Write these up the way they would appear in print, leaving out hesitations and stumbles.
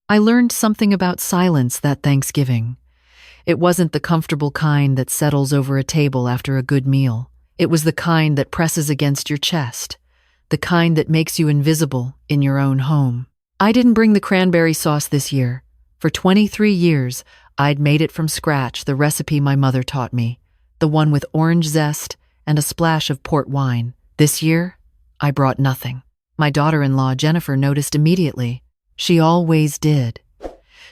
I learned something about silence that Thanksgiving. It wasn't the comfortable kind that settles over a table after a good meal. It was the kind that presses against your chest, the kind that makes you invisible in your own home. I didn't bring the cranberry sauce this year. For 23 years, I'd made it from scratch, the recipe my mother taught me, the one with orange zest and a splash of port wine. This year, I brought nothing. My daughter-in-law, Jennifer, noticed immediately. She always did.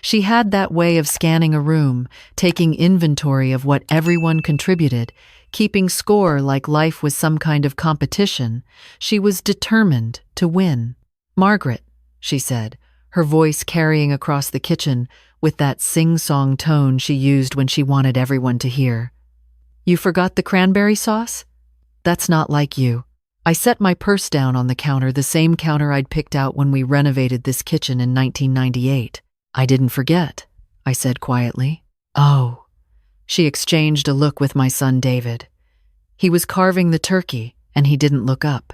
She had that way of scanning a room, taking inventory of what everyone contributed, keeping score like life was some kind of competition. She was determined to win. "Margaret," she said, her voice carrying across the kitchen with that sing-song tone she used when she wanted everyone to hear. "You forgot the cranberry sauce? That's not like you." I set my purse down on the counter, the same counter I'd picked out when we renovated this kitchen in 1998. "I didn't forget," I said quietly. "Oh." She exchanged a look with my son David. He was carving the turkey, and he didn't look up.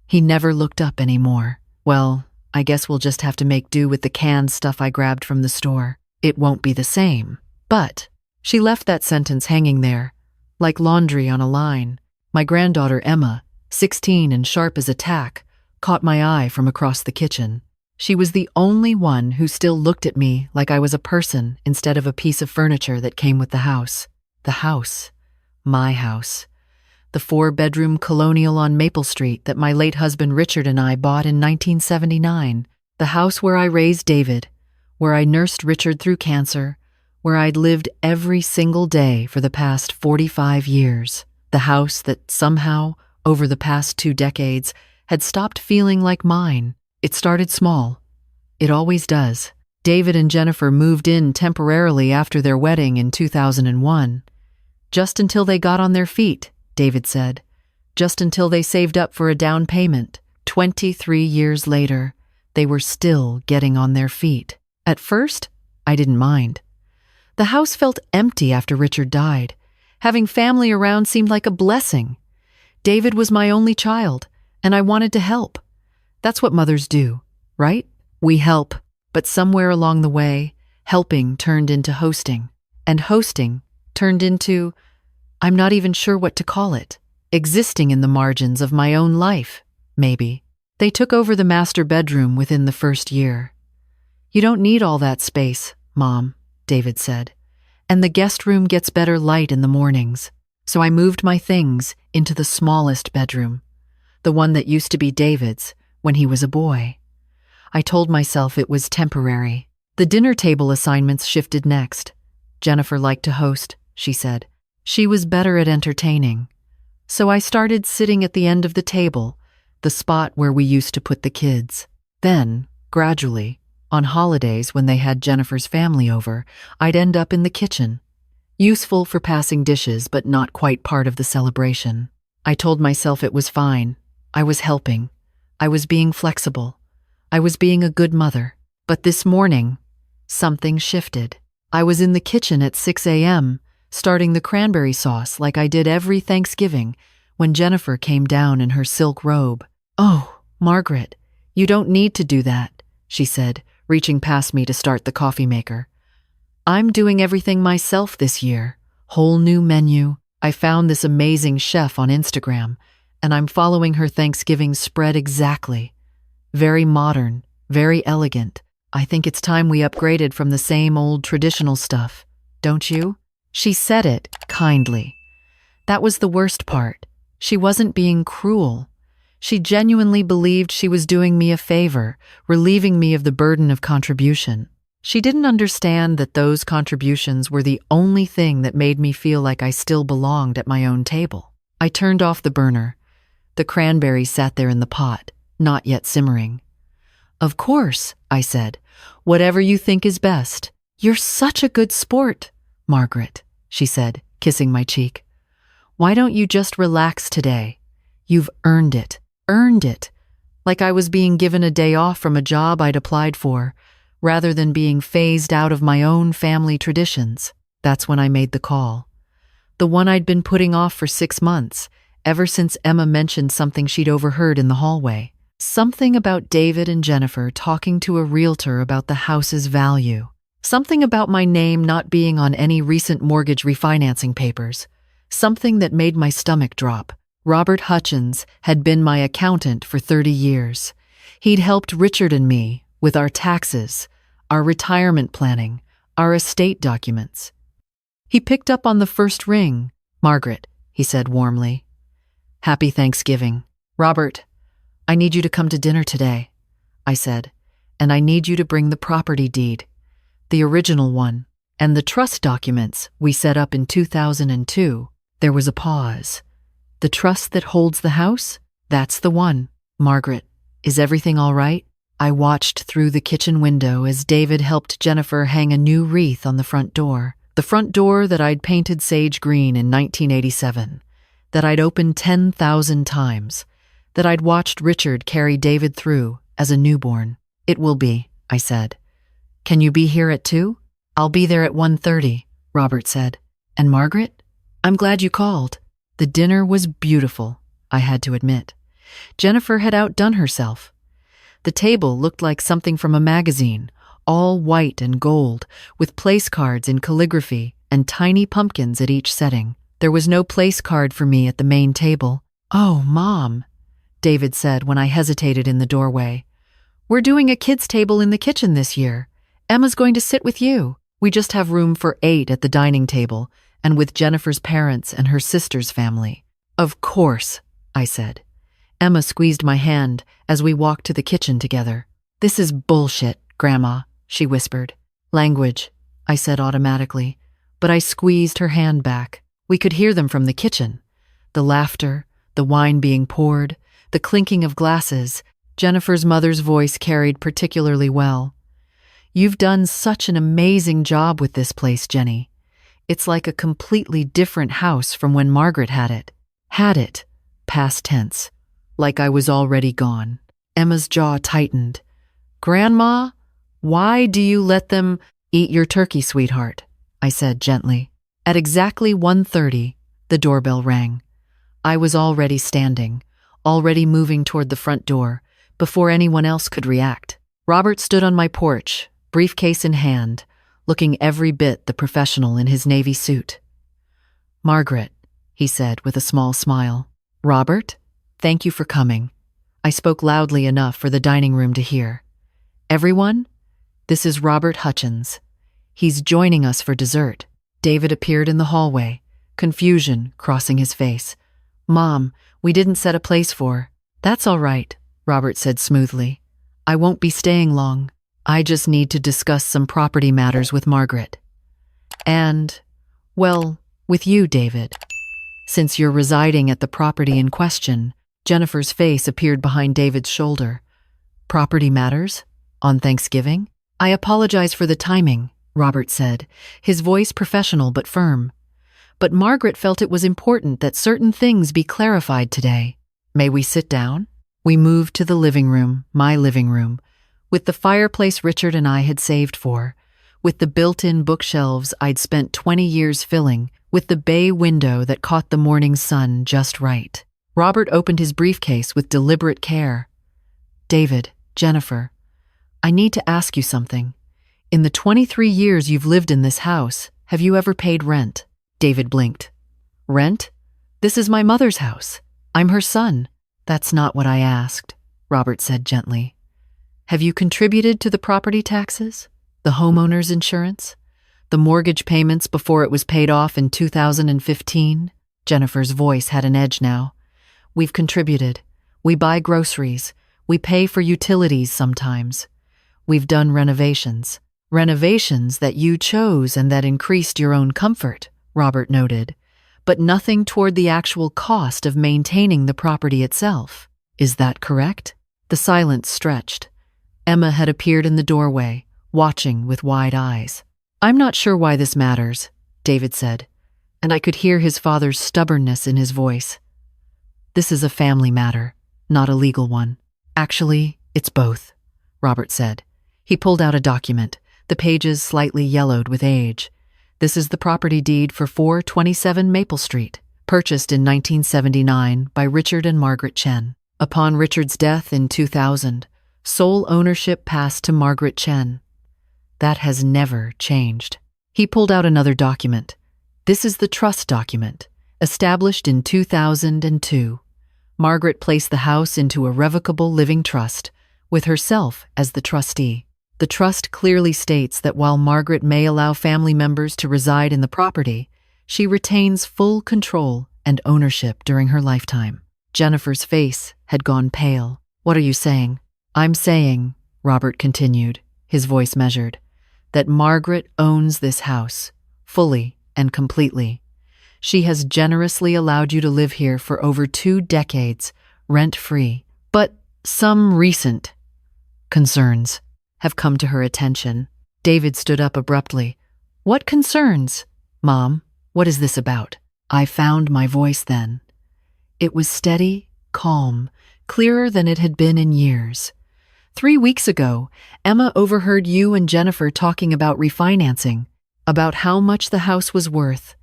He never looked up anymore. "Well, I guess we'll just have to make do with the canned stuff I grabbed from the store. It won't be the same." But she left that sentence hanging there, like laundry on a line. My granddaughter Emma, 16 and sharp as a tack, caught my eye from across the kitchen. She was the only one who still looked at me like I was a person instead of a piece of furniture that came with the house. The house. My house. The 4-bedroom colonial on Maple Street that my late husband Richard and I bought in 1979. The house where I raised David, where I nursed Richard through cancer, where I'd lived every single day for the past 45 years. The house that somehow, over the past 2 decades, had stopped feeling like mine. It started small. It always does. David and Jennifer moved in temporarily after their wedding in 2001. "Just until they got on their feet," David said. "Just until they saved up for a down payment." 23 years later, they were still getting on their feet. At first, I didn't mind. The house felt empty after Richard died. Having family around seemed like a blessing. David was my only child, and I wanted to help. That's what mothers do, right? We help. But somewhere along the way, helping turned into hosting. And hosting turned into, I'm not even sure what to call it, existing in the margins of my own life, maybe. They took over the master bedroom within the first year. "You don't need all that space, Mom," David said. "And the guest room gets better light in the mornings." So I moved my things into the smallest bedroom, the one that used to be David's when he was a boy. I told myself it was temporary. The dinner table assignments shifted next. Jennifer liked to host, she said. She was better at entertaining. So I started sitting at the end of the table, the spot where we used to put the kids. Then, gradually, on holidays when they had Jennifer's family over, I'd end up in the kitchen. Useful for passing dishes, but not quite part of the celebration. I told myself it was fine. I was helping. I was being flexible. I was being a good mother. But this morning, something shifted. I was in the kitchen at 6 a.m., starting the cranberry sauce like I did every Thanksgiving, when Jennifer came down in her silk robe. "Oh, Margaret, you don't need to do that," she said, reaching past me to start the coffee maker. "I'm doing everything myself this year. Whole new menu. I found this amazing chef on Instagram, and I'm following her Thanksgiving spread exactly. Very modern, very elegant. I think it's time we upgraded from the same old traditional stuff. Don't you?" She said it kindly. That was the worst part. She wasn't being cruel. She genuinely believed she was doing me a favor, relieving me of the burden of contribution. She didn't understand that those contributions were the only thing that made me feel like I still belonged at my own table. I turned off the burner. The cranberries sat there in the pot, not yet simmering. "Of course," I said. "Whatever you think is best." "You're such a good sport, Margaret," she said, kissing my cheek. "Why don't you just relax today? You've earned it. Earned it. Like I was being given a day off from a job I'd applied for, rather than being phased out of my own family traditions." That's when I made the call. The one I'd been putting off for 6 months, ever since Emma mentioned something she'd overheard in the hallway. Something about David and Jennifer talking to a realtor about the house's value. Something about my name not being on any recent mortgage refinancing papers. Something that made my stomach drop. Robert Hutchins had been my accountant for 30 years. He'd helped Richard and me with our taxes, our retirement planning, our estate documents. He picked up on the first ring. "Margaret," he said warmly. "Happy Thanksgiving." "Robert, I need you to come to dinner today," I said, "and I need you to bring the property deed, the original one, and the trust documents we set up in 2002. There was a pause. "The trust that holds the house? That's the one. Margaret, is everything all right?" I watched through the kitchen window as David helped Jennifer hang a new wreath on the front door. The front door that I'd painted sage green in 1987, that I'd opened 10,000 times, that I'd watched Richard carry David through as a newborn. "It will be," I said. "Can you be here at 2? "I'll be there at 1:30, Robert said. "And Margaret? I'm glad you called." The dinner was beautiful, I had to admit. Jennifer had outdone herself. The table looked like something from a magazine, all white and gold, with place cards in calligraphy and tiny pumpkins at each setting. There was no place card for me at the main table. "Oh, Mom," David said when I hesitated in the doorway. "We're doing a kids' table in the kitchen this year. Emma's going to sit with you. We just have room for 8 at the dining table, and with Jennifer's parents and her sister's family." "Of course," I said. Emma squeezed my hand as we walked to the kitchen together. "This is bullshit, Grandma," she whispered. "Language," I said automatically, but I squeezed her hand back. We could hear them from the kitchen. The laughter, the wine being poured, the clinking of glasses. Jennifer's mother's voice carried particularly well. "You've done such an amazing job with this place, Jenny. It's like a completely different house from when Margaret had it." Had it, past tense, like I was already gone. Emma's jaw tightened. "Grandma, why do you let them—" "Eat your turkey, sweetheart," I said gently. At exactly 1:30, the doorbell rang. I was already standing, already moving toward the front door, before anyone else could react. Robert stood on my porch, briefcase in hand, looking every bit the professional in his navy suit. "Margaret," he said with a small smile. "Robert, thank you for coming." I spoke loudly enough for the dining room to hear. "Everyone, this is Robert Hutchins. He's joining us for dessert." David appeared in the hallway, confusion crossing his face. "Mom, we didn't set a place for—" "That's all right," Robert said smoothly. "I won't be staying long. I just need to discuss some property matters with Margaret. And, well, with you, David. Since you're residing at the property in question." Jennifer's face appeared behind David's shoulder. "Property matters? On Thanksgiving?" "I apologize for the timing," Robert said, his voice professional but firm. "But Margaret felt it was important that certain things be clarified today. May we sit down?" We moved to the living room, my living room, with the fireplace Richard and I had saved for, with the built-in bookshelves I'd spent 20 years filling, with the bay window that caught the morning sun just right. Robert opened his briefcase with deliberate care. "David, Jennifer, I need to ask you something. In the 23 years you've lived in this house, have you ever paid rent?" David blinked. "Rent? This is my mother's house. I'm her son." "That's not what I asked," Robert said gently. "Have you contributed to the property taxes? The homeowner's insurance? The mortgage payments before it was paid off in 2015? Jennifer's voice had an edge now. "We've contributed. We buy groceries. We pay for utilities sometimes. We've done renovations. Renovations that you chose and that increased your own comfort," Robert noted, "but nothing toward the actual cost of maintaining the property itself. Is that correct?" The silence stretched. Emma had appeared in the doorway, watching with wide eyes. "I'm not sure why this matters," David said, and I could hear his father's stubbornness in his voice. "This is a family matter, not a legal one." "Actually, it's both," Robert said. He pulled out a document, the pages slightly yellowed with age. "This is the property deed for 427 Maple Street, purchased in 1979 by Richard and Margaret Chen." Upon Richard's death in 2000, sole ownership passed to Margaret Chen. That has never changed. He pulled out another document. This is the trust document, established in 2002. Margaret placed the house into a revocable living trust, with herself as the trustee. The trust clearly states that while Margaret may allow family members to reside in the property, she retains full control and ownership during her lifetime. Jennifer's face had gone pale. "What are you saying?" "I'm saying," Robert continued, his voice measured, "that Margaret owns this house, fully and completely. She has generously allowed you to live here for over 2 decades, rent-free. But some recent concerns have come to her attention." David stood up abruptly. "What concerns? Mom, what is this about?" I found my voice then. It was steady, calm, clearer than it had been in years. 3 weeks ago, Emma overheard you and Jennifer talking about refinancing, about how much the house was worth,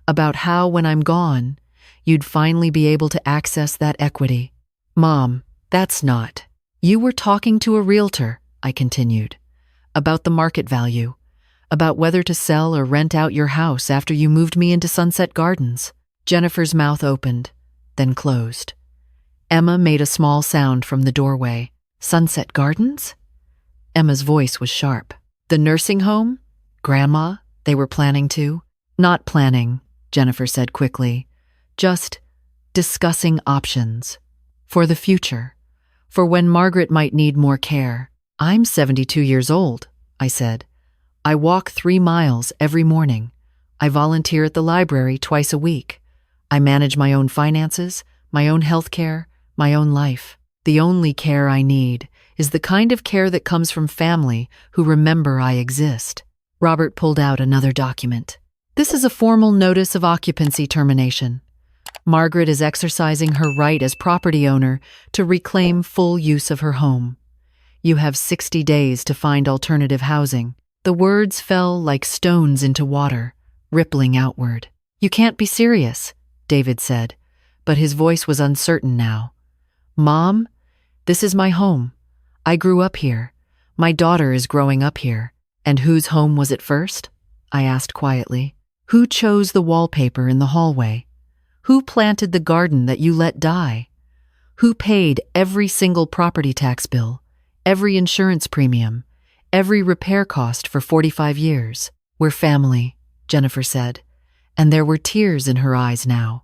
about how, when I'm gone, you'd finally be able to access that equity. "Mom, that's not." "You were talking to a realtor," I continued, "about the market value, about whether to sell or rent out your house after you moved me into Sunset Gardens." Jennifer's mouth opened, then closed. Emma made a small sound from the doorway. "Sunset Gardens?" Emma's voice was sharp. "The nursing home? Grandma, they were planning to?" "Not planning," Jennifer said quickly. "Just discussing options. For the future. For when Margaret might need more care." "I'm 72 years old," I said. "I walk 3 miles every morning. I volunteer at the library twice a week. I manage my own finances, my own health care, my own life. The only care I need is the kind of care that comes from family who remember I exist." Robert pulled out another document. "This is a formal notice of occupancy termination. Margaret is exercising her right as property owner to reclaim full use of her home. You have 60 days to find alternative housing." The words fell like stones into water, rippling outward. "You can't be serious," David said, but his voice was uncertain now. "Mom, this is my home. I grew up here. My daughter is growing up here." "And whose home was it first?" I asked quietly. "Who chose the wallpaper in the hallway? Who planted the garden that you let die? Who paid every single property tax bill, every insurance premium, every repair cost for 45 years? "We're family," Jennifer said, and there were tears in her eyes now.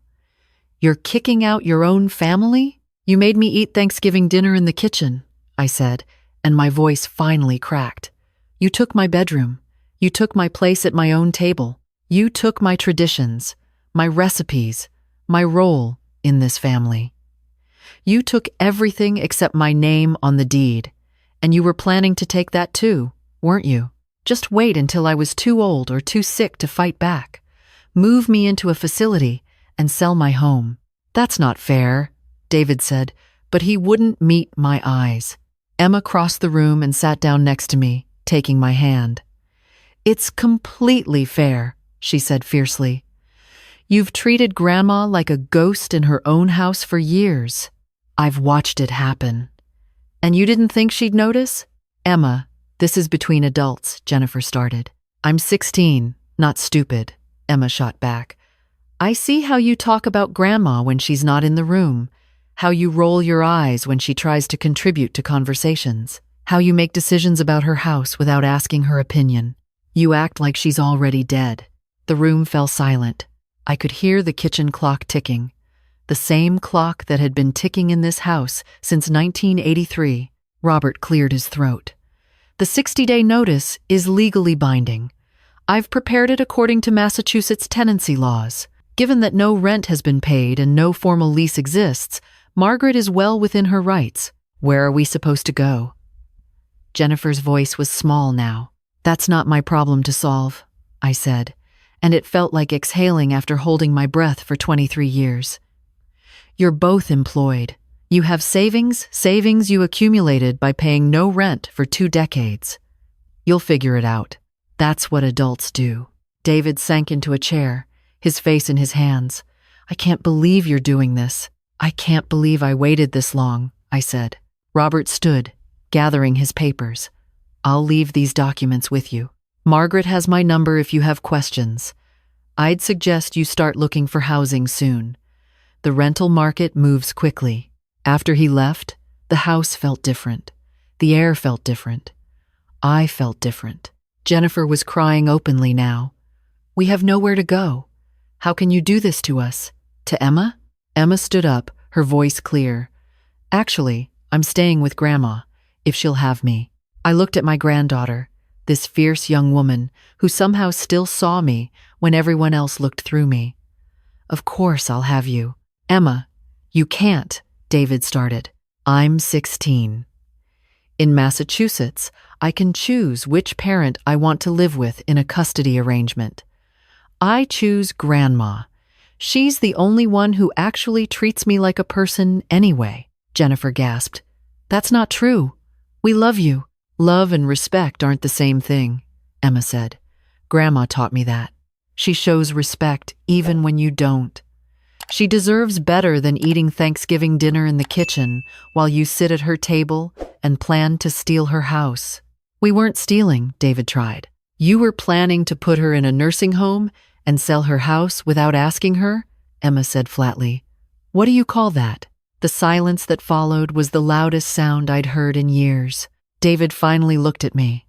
"You're kicking out your own family?" "You made me eat Thanksgiving dinner in the kitchen," I said, and my voice finally cracked. "You took my bedroom. You took my place at my own table. You took my traditions, my recipes, my role in this family. You took everything except my name on the deed, and you were planning to take that too, weren't you? Just wait until I was too old or too sick to fight back. Move me into a facility and sell my home." "That's not fair," David said, but he wouldn't meet my eyes. Emma crossed the room and sat down next to me, taking my hand. "It's completely fair," she said fiercely. "You've treated Grandma like a ghost in her own house for years. I've watched it happen. And you didn't think she'd notice?" "Emma, this is between adults," Jennifer started. "I'm 16, not stupid," Emma shot back. "I see how you talk about Grandma when she's not in the room, how you roll your eyes when she tries to contribute to conversations, how you make decisions about her house without asking her opinion. You act like she's already dead." The room fell silent. I could hear the kitchen clock ticking, the same clock that had been ticking in this house since 1983. Robert cleared his throat. "The 60-day notice is legally binding. I've prepared it according to Massachusetts tenancy laws. Given that no rent has been paid and no formal lease exists, Margaret is well within her rights. Where are we supposed to go?" Jennifer's voice was small now. "That's not my problem to solve," I said, and it felt like exhaling after holding my breath for 23 years. "You're both employed. You have savings you accumulated by paying no rent for 2 decades. You'll figure it out. That's what adults do." David sank into a chair, his face in his hands. "I can't believe you're doing this." I can't believe I waited this long, I said. Robert stood, gathering his papers. I'll leave these documents with you. Margaret has my number if you have questions. I'd suggest you start looking for housing soon. The rental market moves quickly. After he left, the house felt different. The air felt different. I felt different. Jennifer was crying openly now. We have nowhere to go. How can you do this to us? To Emma? Emma stood up, her voice clear. Actually, I'm staying with Grandma, if she'll have me. I looked at my granddaughter, this fierce young woman who somehow still saw me when everyone else looked through me. Of course I'll have you. Emma, you can't, David started. I'm 16. In Massachusetts, I can choose which parent I want to live with in a custody arrangement. I choose Grandma. She's the only one who actually treats me like a person anyway, Jennifer gasped. That's not true. We love you. Love and respect aren't the same thing, Emma said. Grandma taught me that. She shows respect even when you don't. She deserves better than eating Thanksgiving dinner in the kitchen while you sit at her table and plan to steal her house. We weren't stealing, David tried. You were planning to put her in a nursing home and sell her house without asking her, Emma said flatly. What do you call that? The silence that followed was the loudest sound I'd heard in years. David finally looked at me.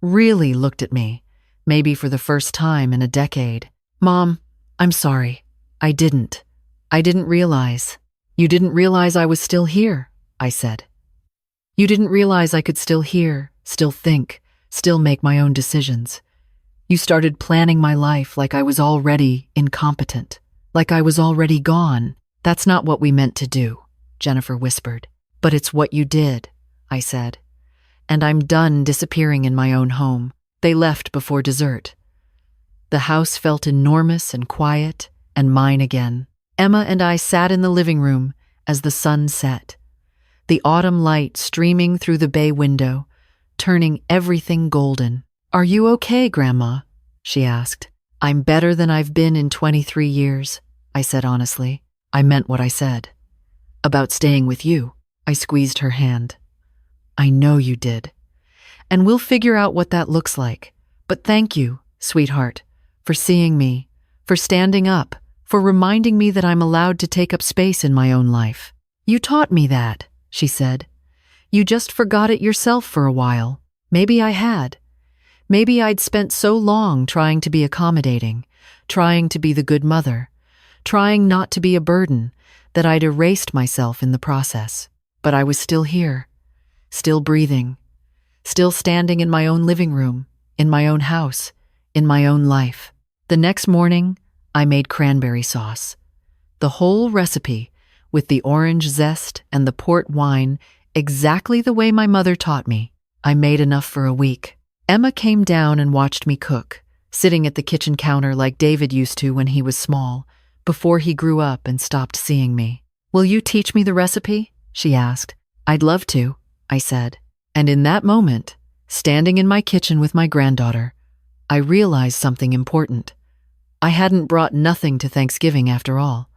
Really looked at me. Maybe for the first time in a decade. Mom, I'm sorry. I didn't realize. You didn't realize I was still here, I said. You didn't realize I could still hear, still think, still make my own decisions. You started planning my life like I was already incompetent, like I was already gone. That's not what we meant to do, Jennifer whispered. But it's what you did, I said. And I'm done disappearing in my own home. They left before dessert. The house felt enormous and quiet, and mine again. Emma and I sat in the living room as the sun set, the autumn light streaming through the bay window, turning everything golden. Are you okay, Grandma? She asked. I'm better than I've been in 23 years, I said honestly. I meant what I said. About staying with you. I squeezed her hand. I know you did. And we'll figure out what that looks like. But thank you, sweetheart, for seeing me, for standing up, for reminding me that I'm allowed to take up space in my own life. You taught me that, she said. You just forgot it yourself for a while. Maybe I had. Maybe I'd spent so long trying to be accommodating, trying to be the good mother, trying not to be a burden, that I'd erased myself in the process. But I was still here, still breathing, still standing in my own living room, in my own house, in my own life. The next morning, I made cranberry sauce. The whole recipe, with the orange zest and the port wine, exactly the way my mother taught me. I made enough for a week. Emma came down and watched me cook, sitting at the kitchen counter like David used to when he was small, before he grew up and stopped seeing me. Will you teach me the recipe? She asked. I'd love to, I said. And in that moment, standing in my kitchen with my granddaughter, I realized something important. I hadn't brought nothing to Thanksgiving after all.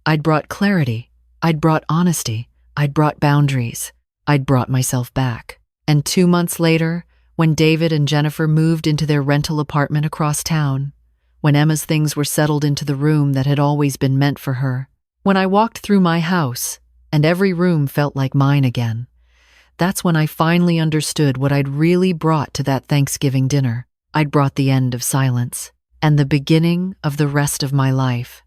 I'd brought clarity. I'd brought honesty. I'd brought boundaries. I'd brought myself back. And 2 months later, when David and Jennifer moved into their rental apartment across town, when Emma's things were settled into the room that had always been meant for her, when I walked through my house and every room felt like mine again, that's when I finally understood what I'd really brought to that Thanksgiving dinner. I'd brought the end of silence and the beginning of the rest of my life.